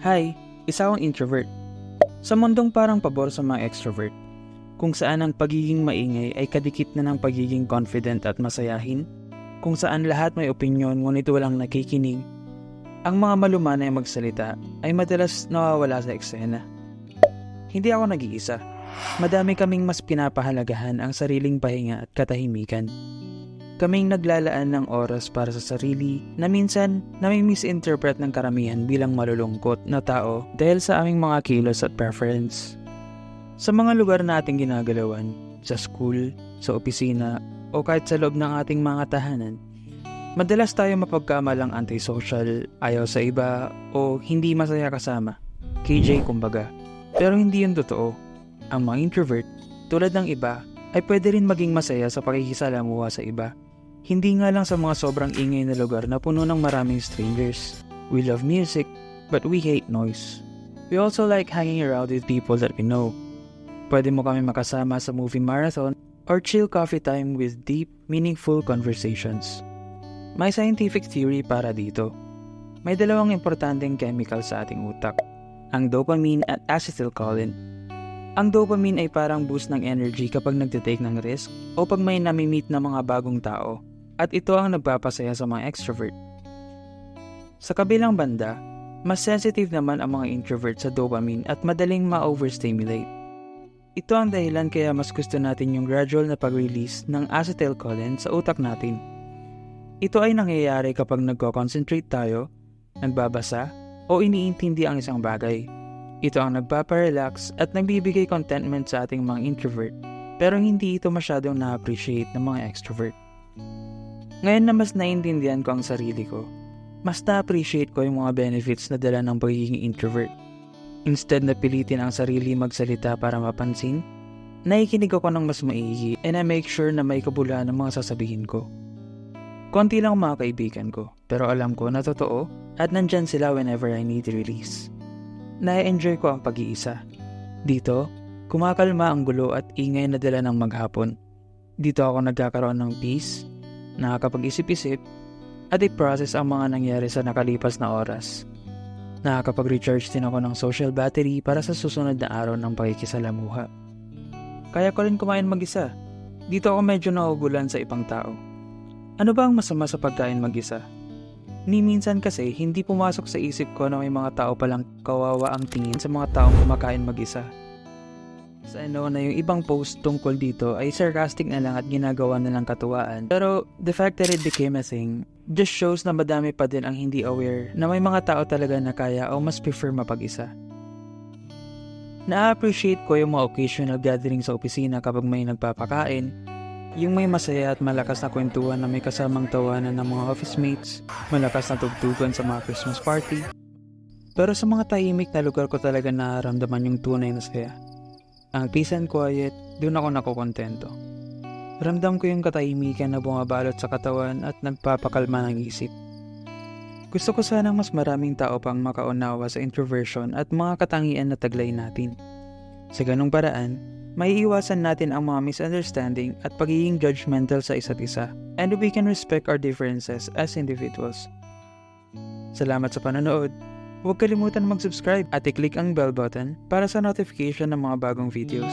Hi, isa akong introvert. Sa mundong parang pabor sa mga extrovert, kung saan ang pagiging maingay ay kadikit na ng pagiging confident at masayahin, kung saan lahat may opinyon ngunit walang nakikinig, ang mga malumanay magsalita ay madalas nawawala sa eksena. Hindi ako nag-iisa. Madami kaming mas pinapahalagahan ang sariling pahinga at katahimikan. Kaming naglalaan ng oras para sa sarili na minsan nami-misinterpret ng karamihan bilang malulungkot na tao dahil sa aming mga kilos at preference. Sa mga lugar na ating ginagalawan, sa school, sa opisina, o kahit sa loob ng ating mga tahanan, madalas tayo mapagkamalang antisocial, ayaw sa iba, o hindi masaya kasama. KJ kumbaga. Pero hindi yun totoo. Ang mga introvert, tulad ng iba, ay pwede rin maging masaya sa pakikisalamuha sa iba. Hindi nga lang sa mga sobrang ingay na lugar na puno ng maraming strangers. We love music, but we hate noise. We also like hanging around with people that we know. Pwede mo kami makasama sa movie marathon or chill coffee time with deep, meaningful conversations. May scientific theory para dito. May dalawang importanteng chemical sa ating utak, ang dopamine at acetylcholine. Ang dopamine ay parang boost ng energy kapag nagtitake ng risk o pag may nami-meet na mga bagong tao, at ito ang nagpapasaya sa mga extrovert. Sa kabilang banda, mas sensitive naman ang mga introvert sa dopamine at madaling ma-overstimulate. Ito ang dahilan kaya mas gusto natin yung gradual na pag-release ng acetylcholine sa utak natin. Ito ay nangyayari kapag nagko-concentrate tayo, nagbabasa, o iniintindi ang isang bagay. Ito ang nagpaparelax at nagbibigay contentment sa ating mga introvert, pero hindi ito masyadong na-appreciate ng mga extrovert. Ngayon na mas naiintindihan ko ang sarili ko, mas na-appreciate ko yung mga benefits na dala ng pagiging introvert. Instead na pilitin ang sarili magsalita para mapansin, nakikinig ako ng mas maigi and I make sure na may kabuluhan ng mga sasabihin ko. Konti lang mga kaibigan ko, pero alam ko na totoo at nandyan sila whenever I need release. Na-enjoy ko ang pag-iisa. Dito, kumakalma ang gulo at ingay na dala ng maghapon. Dito ako nagkakaroon ng peace, nakakapag-isip-isip, at i-process ang mga nangyari sa nakalipas na oras. Nakakapag-recharge din ako ng social battery para sa susunod na araw ng pakikisalamuha. Kaya ko rin kumain mag-isa. Dito ako medyo nauugulan sa ibang tao. Ano ba ang masama sa pagkain mag-isa? Ni minsan kasi hindi pumasok sa isip ko na may mga tao palang kawawa ang tingin sa mga taong kumakain mag-isa. Sa na yung ibang post tungkol dito ay sarcastic na lang at ginagawa na lang katuwaan. Pero the fact that it became a thing just shows na madami pa din ang hindi aware na may mga tao talaga na kaya o mas prefer mapag-isa. Na-appreciate ko yung mga occasional gathering sa opisina kapag may nagpapakain, yung may masaya at malakas na kwentuhan na may kasamang tawanan ng mga office mates, malakas na tugtugan sa mga Christmas party. Pero sa mga tahimik na lugar ko talaga nararamdaman yung tunay na saya. Ang peace and quiet, doon ako nakokontento. Ramdam ko yung katahimikan na bumabalot sa katawan at nagpapakalma ng isip. Gusto ko sanang mas maraming tao pang makaunawa sa introversion at mga katangian na taglay natin. Sa ganung paraan, maiiwasan natin ang mga misunderstanding at pagiging judgmental sa isa't isa, and we can respect our differences as individuals. Salamat sa panonood. Huwag kalimutan mag-subscribe at i-click ang bell button para sa notification ng mga bagong videos.